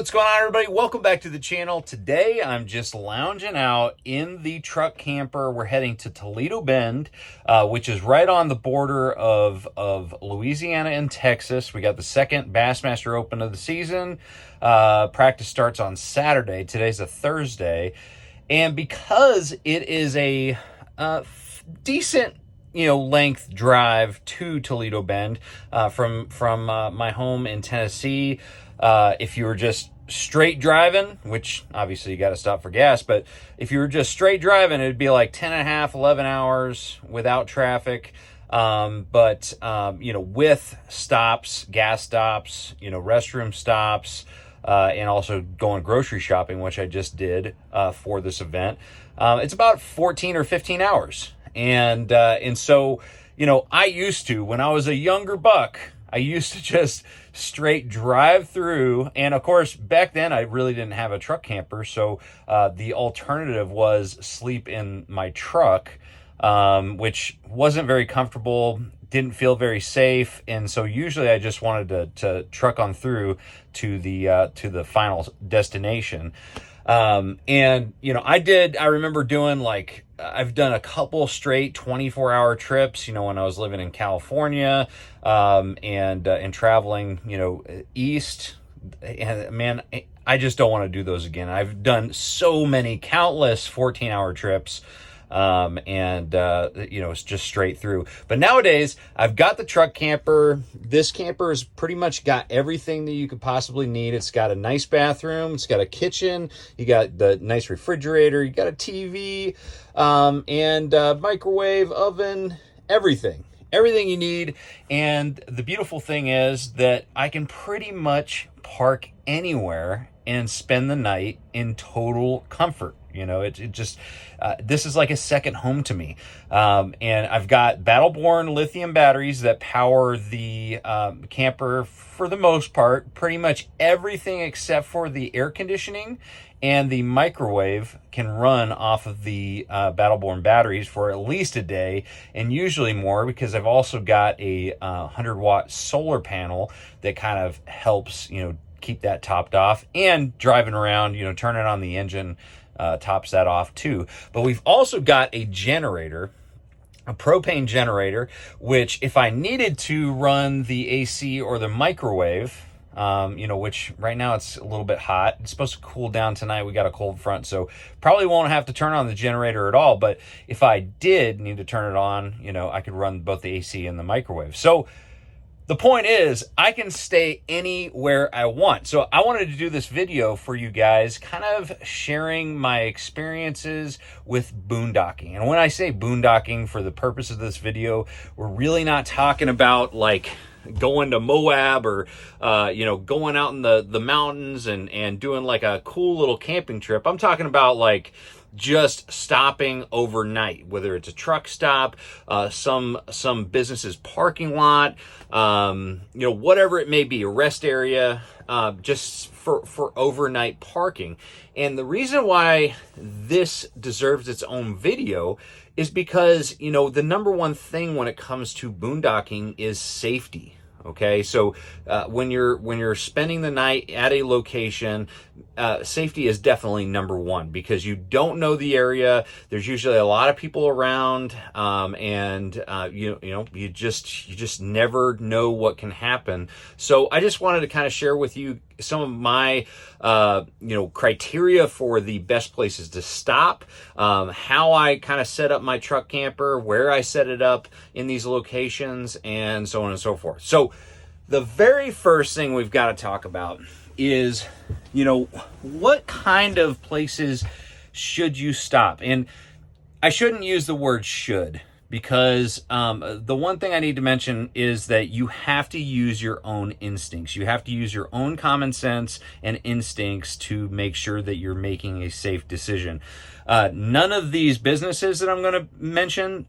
What's going on, everybody? Welcome back to the channel. Today I'm just lounging out in the truck camper. We're heading to Toledo Bend, which is right on the border of Louisiana and Texas. We got the second Bassmaster Open of the season. Practice starts on Saturday. Today's a Thursday. And because it is a decent length drive to Toledo Bend from my home in Tennessee. If you were just straight driving, which obviously you got to stop for gas, but if you were just straight driving, it'd be like 10 and a half, 11 hours without traffic. But with stops, gas stops, restroom stops, and also going grocery shopping, which I just did for this event, it's about 14 or 15 hours. And so, I used to, when I was a younger buck, I used to just straight drive through. And of course, back then I really didn't have a truck camper. So the alternative was sleep in my truck, which wasn't very comfortable, didn't feel very safe. And so usually I just wanted to truck on through to the final destination. I remember doing I've done a couple straight 24-hour trips, when I was living in California, and traveling, east. And man, I just don't want to do those again. I've done so many countless 14-hour trips. It's just straight through. But nowadays, I've got the truck camper. This camper has pretty much got everything that you could possibly need. It's got a nice bathroom. It's got a kitchen. You got the nice refrigerator. You got a TV, microwave, oven, everything you need. And the beautiful thing is that I can pretty much park anywhere and spend the night in total comfort. This is like a second home to me. And I've got Battle-Born lithium batteries that power the camper for the most part. Pretty much everything except for the air conditioning and the microwave can run off of the Battle-Born batteries for at least a day, and usually more, because I've also got a 100-watt solar panel that kind of helps, keep that topped off. And driving around, turning on the engine tops that off too. But we've also got a generator, a propane generator, which if I needed to run the AC or the microwave, which right now it's a little bit hot. It's supposed to cool down tonight. We got a cold front, so probably won't have to turn on the generator at all. But if I did need to turn it on, I could run both the AC and the microwave. So the point is, I can stay anywhere I want. So I wanted to do this video for you guys, kind of sharing my experiences with boondocking. And when I say boondocking, for the purpose of this video, we're really not talking about going to Moab or, going out in the mountains and doing a cool little camping trip. I'm talking about just stopping overnight, whether it's a truck stop, some business's parking lot, whatever it may be, a rest area, just for overnight parking. And the reason why this deserves its own video is because, the number one thing when it comes to boondocking is safety. Okay, so when you're spending the night at a location, safety is definitely number one, because you don't know the area. There's usually a lot of people around, you just never know what can happen. So I just wanted to kind of share with you some of my criteria for the best places to stop, how I kind of set up my truck camper, where I set it up in these locations, and so on and so forth. So the very first thing we've got to talk about is, what kind of places should you stop? And I shouldn't use the word should, because the one thing I need to mention is that you have to use your own instincts. You have to use your own common sense and instincts to make sure that you're making a safe decision. None of these businesses that I'm going to mention,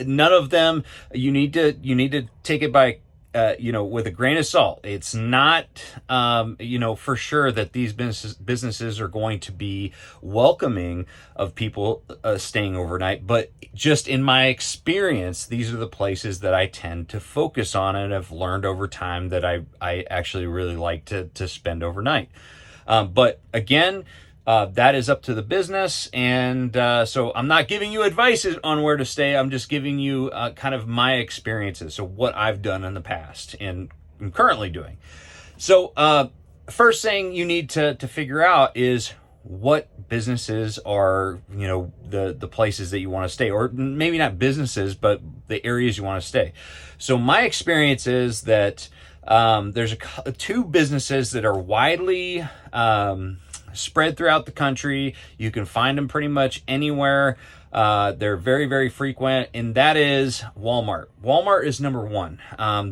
none of them, you need to take it by with a grain of salt. It's not, for sure that these businesses are going to be welcoming of people staying overnight. But just in my experience, these are the places that I tend to focus on and have learned over time that I actually really like to spend overnight. But again, that is up to the business. And so I'm not giving you advice on where to stay. I'm just giving you kind of my experiences. So what I've done in the past and I'm currently doing. So first thing you need to figure out is what businesses are, the places that you want to stay, or maybe not businesses, but the areas you want to stay. So my experience is that there's two businesses that are widely spread throughout the country. You can find them pretty much anywhere. They're very, very frequent, and that is Walmart. Walmart is number one.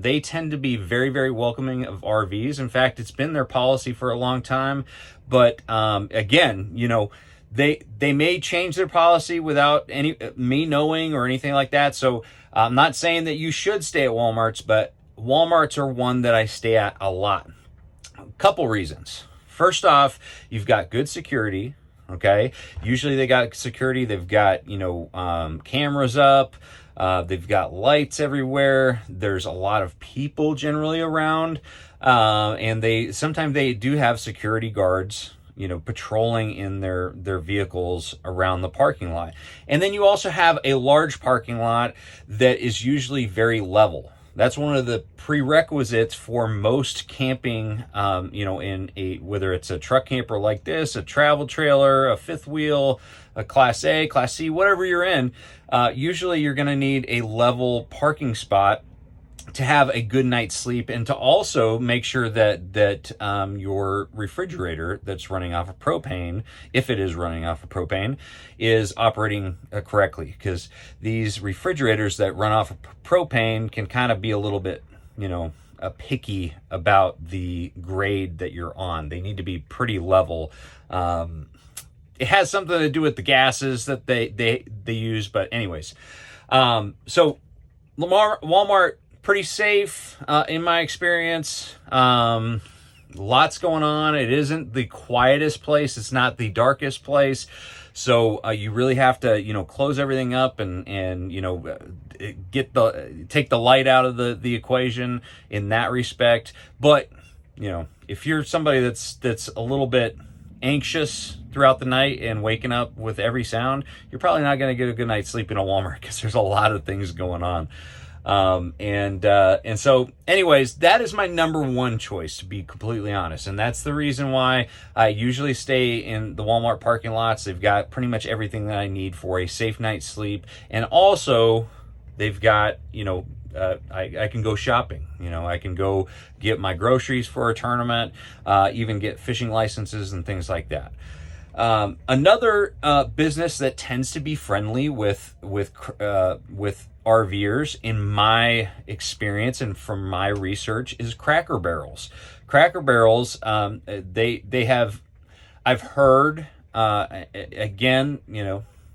They tend to be very, very welcoming of RVs. In fact, it's been their policy for a long time. But again, they may change their policy without me knowing or anything like that. So I'm not saying that you should stay at Walmart's, but Walmart's are one that I stay at a lot. A couple reasons. First off, you've got good security. Okay. Usually they got security. They've got, cameras up. They've got lights everywhere. There's a lot of people generally around. And sometimes they do have security guards, patrolling in their vehicles around the parking lot. And then you also have a large parking lot that is usually very level. That's one of the prerequisites for most camping, whether it's a truck camper like this, a travel trailer, a fifth wheel, a Class A, Class C, whatever you're in. Usually you're going to need a level parking spot to have a good night's sleep, and to also make sure that your refrigerator that's running off of propane, if it is running off of propane, is operating correctly. Because these refrigerators that run off of propane can kind of be a little bit, picky about the grade that you're on. They need to be pretty level. It has something to do with the gases that they use, but anyways. So Walmart, pretty safe in my experience. Lots going on. It isn't the quietest place. It's not the darkest place. So you really have to, close everything up and take the light out of the equation in that respect. But, if you're somebody that's a little bit anxious throughout the night and waking up with every sound, you're probably not going to get a good night's sleep in a Walmart, because there's a lot of things going on. And so anyways, that is my number one choice, to be completely honest. And that's the reason why I usually stay in the Walmart parking lots. They've got pretty much everything that I need for a safe night's sleep. And also they've got, I can go shopping, I can go get my groceries for a tournament, even get fishing licenses and things like that. Another business that tends to be friendly with RVers, in my experience and from my research, is Cracker Barrels. Cracker Barrels, they have, I've heard, again,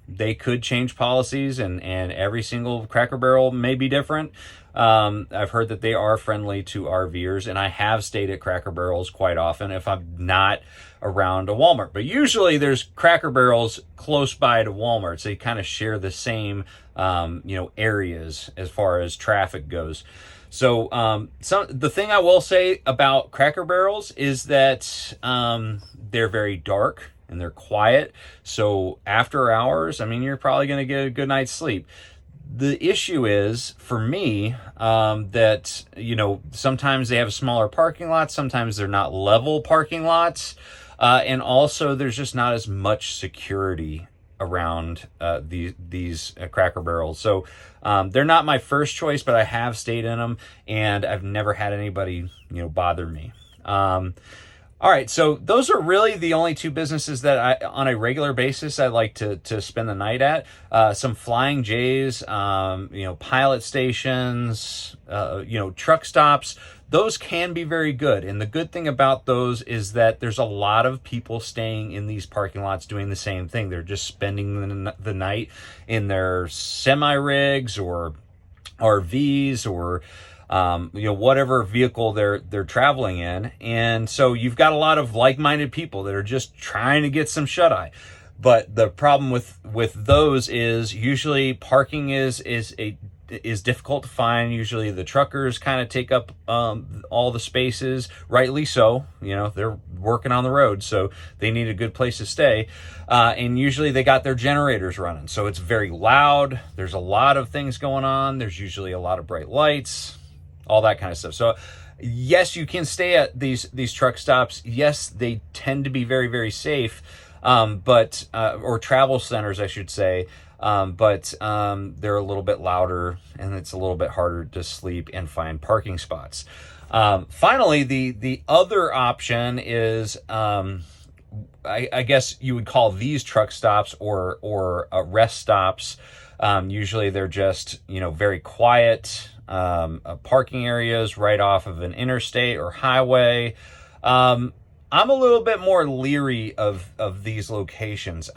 they could change policies, and every single Cracker Barrel may be different. I've heard that they are friendly to RVers, and I have stayed at Cracker Barrels quite often if I'm not around a Walmart. But usually there's Cracker Barrels close by to Walmarts. They kind of share the same, areas as far as traffic goes. So the thing I will say about Cracker Barrels is that they're very dark and they're quiet. So after hours, you're probably going to get a good night's sleep. The issue is, for me, that, sometimes they have smaller parking lots. Sometimes they're not level parking lots. And also there's just not as much security around these Cracker Barrels. So they're not my first choice, but I have stayed in them, and I've never had anybody, bother me. All right, so those are really the only two businesses that on a regular basis, I like to spend the night at. Some Flying J's, pilot stations, truck stops. Those can be very good. And the good thing about those is that there's a lot of people staying in these parking lots doing the same thing. They're just spending the night in their semi-rigs or RVs or whatever vehicle they're traveling in. And so you've got a lot of like-minded people that are just trying to get some shut-eye. But the problem with those is usually parking is a is difficult to find. Usually the truckers kind of take up all the spaces, rightly so. You know, they're working on the road, so they need a good place to stay. And usually they got their generators running, so it's very loud. There's a lot of things going on. There's usually a lot of bright lights, all that kind of stuff. So yes, you can stay at these truck stops. Yes, they tend to be very, very safe, or travel centers, I should say. But they're a little bit louder, and it's a little bit harder to sleep and find parking spots. Finally, the other option is, I guess you would call these truck stops or rest stops. Usually they're just, very quiet parking areas right off of an interstate or highway. I'm a little bit more leery of these locations.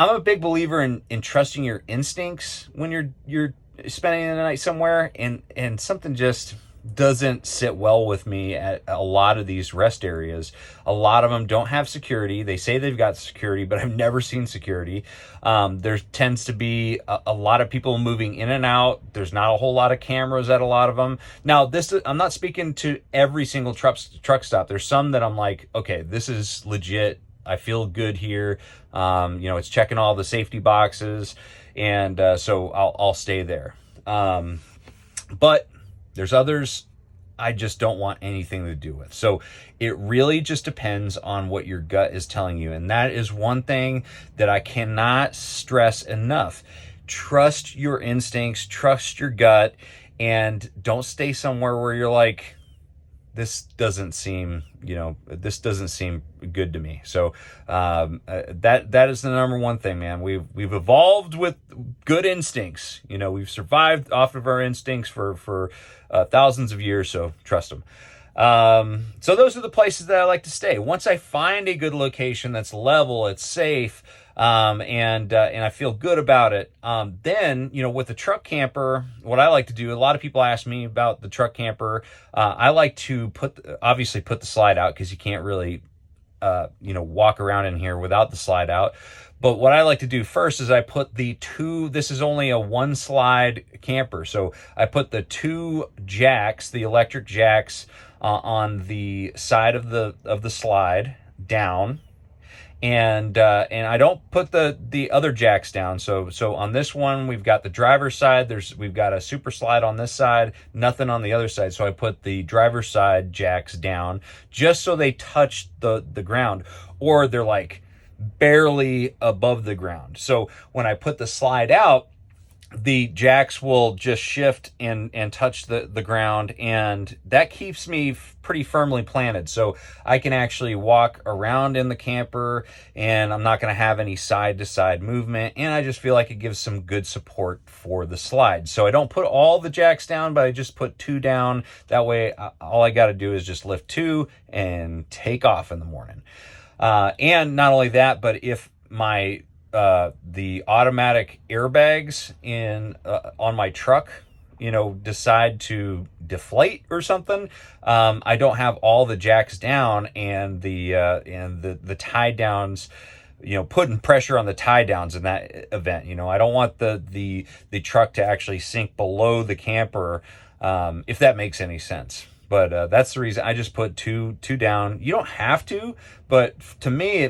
I'm a big believer in trusting your instincts when you're spending the night somewhere, and something just doesn't sit well with me at a lot of these rest areas. A lot of them don't have security. They say they've got security, but I've never seen security. There tends to be a lot of people moving in and out. There's not a whole lot of cameras at a lot of them. Now, I'm not speaking to every single truck stop. There's some that I'm like, okay, this is legit. I feel good here. It's checking all the safety boxes, and so I'll stay there. But there's others I just don't want anything to do with. So it really just depends on what your gut is telling you. And that is one thing that I cannot stress enough. Trust your instincts, trust your gut, and don't stay somewhere where you're like, this doesn't seem good to me. So that is the number one thing, man. We've evolved with good instincts. We've survived off of our instincts for thousands of years. So trust them. So those are the places that I like to stay. Once I find a good location that's level, it's safe, and I feel good about it, then, with the truck camper, what I like to do, a lot of people ask me about the truck camper. I like to obviously put the slide out, because you can't really, walk around in here without the slide out. But what I like to do first is I put this is only a one slide camper. So I put the two jacks, the electric jacks, on the side of the slide down. And I don't put the other jacks down. So on this one, we've got the driver's side. We've got a super slide on this side, nothing on the other side. So I put the driver's side jacks down just so they touch the ground, or they're like barely above the ground. So when I put the slide out, the jacks will just shift and touch the ground, and that keeps me pretty firmly planted. So I can actually walk around in the camper, and I'm not going to have any side to side movement. And I just feel like it gives some good support for the slide. So I don't put all the jacks down, but I just put two down. That way, all I got to do is just lift two and take off in the morning. And not only that, but if the automatic airbags on my truck, decide to deflate or something, I don't have all the jacks down, and the tie downs, putting pressure on the tie downs in that event. I don't want the truck to actually sink below the camper, if that makes any sense. But that's the reason I just put two down. You don't have to, but to me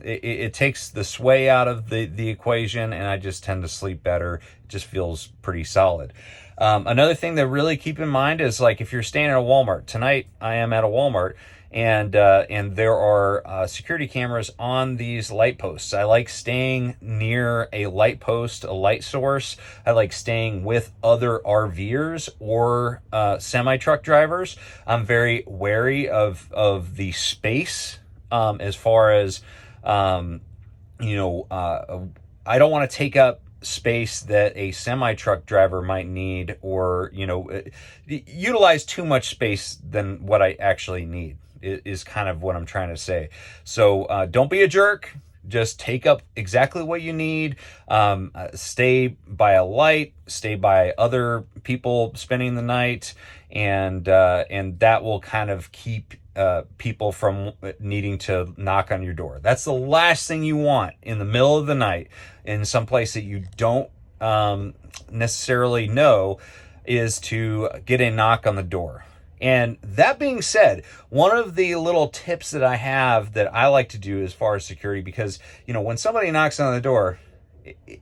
it takes the sway out of the equation, and I just tend to sleep better. It just feels pretty solid. Another thing to really keep in mind is, like, if you're staying at a Walmart. Tonight I am at a Walmart, and there are security cameras on these light posts. I like staying near a light post, a light source. I like staying with other RVers or semi-truck drivers. I'm very wary of the space, as far as I don't want to take up space that a semi-truck driver might need, or utilize too much space than what I actually need, is kind of what I'm trying to say. So don't be a jerk. Just take up exactly what you need. Stay by a light, stay by other people spending the night, and that will kind of keep people from needing to knock on your door. That's the last thing you want in the middle of the night in some place that you don't necessarily know is to get a knock on the door. And that being said, one of the little tips that I have that I like to do as far as security, because, you know, when somebody knocks on the door,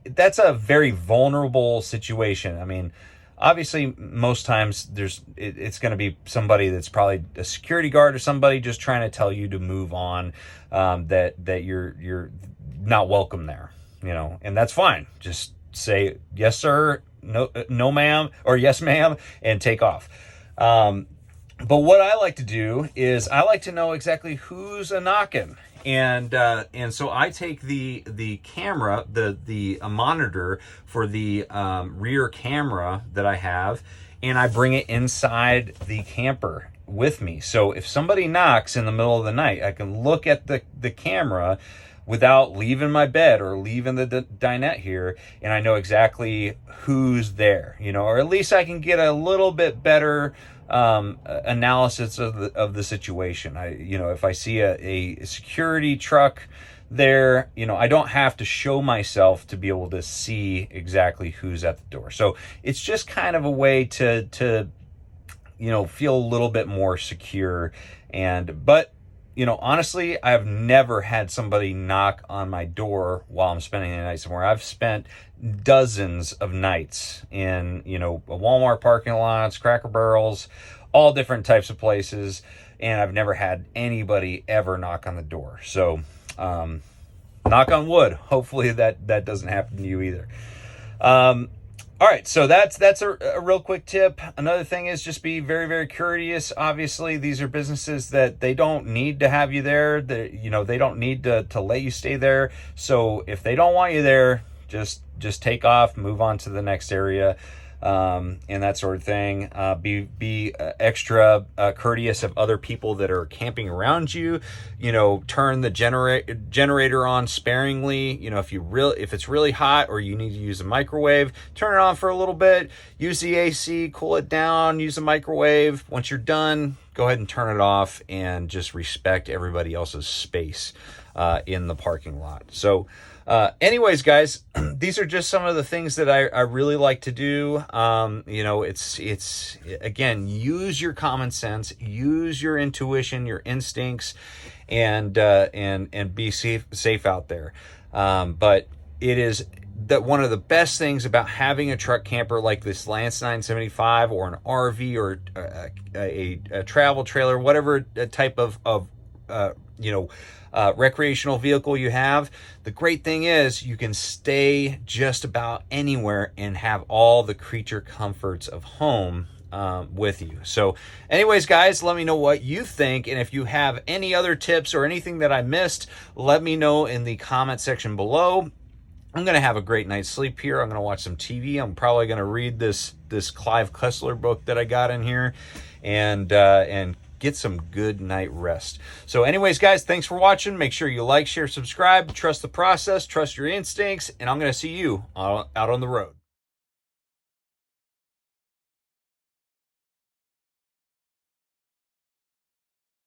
that's a very vulnerable situation. I mean, obviously, most times it's going to be somebody that's probably a security guard or somebody just trying to tell you to move on, that you're not welcome there, you know, and that's fine. Just say yes, sir, no, ma'am, or yes, ma'am, and take off. But what I like to do is I like to know exactly who's a knocking. And so I take the camera, the monitor for the rear camera that I have, and I bring it inside the camper with me. So if somebody knocks in the middle of the night, I can look at the camera without leaving my bed or leaving the dinette here, and I know exactly who's there, you know, or at least I can get a little bit better analysis of the situation. You know, if I see a security truck there, you know, I don't have to show myself to be able to see exactly who's at the door. So it's just kind of a way to you know, feel a little bit more secure. But you know, honestly, I've never had somebody knock on my door while I'm spending the night somewhere. I've spent dozens of nights in, you know, Walmart parking lots, Cracker Barrels, all different types of places, and I've never had anybody ever knock on the door. So, knock on wood. Hopefully that doesn't happen to you either. All right, so that's a real quick tip. Another thing is just be very, very courteous. Obviously, these are businesses that they don't need to have you there. You know, they don't need to let you stay there. So if they don't want you there, just take off, move on to the next area, and that sort of thing. Be extra courteous of other people that are camping around you. You know, turn the generator on sparingly. You know, if it's really hot or you need to use a microwave, turn it on for a little bit. Use the AC, cool it down. Use a microwave. Once you're done, go ahead and turn it off, and just respect everybody else's space in the parking lot. So anyways, guys, these are just some of the things that I really like to do. You know, it's again, use your common sense, use your intuition, your instincts, and be safe out there. But it is that one of the best things about having a truck camper like this Lance 975 or an RV or a travel trailer, whatever type of you know, recreational vehicle you have. The great thing is you can stay just about anywhere and have all the creature comforts of home with you. So anyways, guys, let me know what you think, and if you have any other tips or anything that I missed, let me know in the comment section below. I'm going to have a great night's sleep here. I'm going to watch some TV. I'm probably going to read this Clive Cussler book that I got in here, and get some good night rest. So anyways, guys, thanks for watching. Make sure you like, share, subscribe, trust the process, trust your instincts, and I'm going to see you out on the road.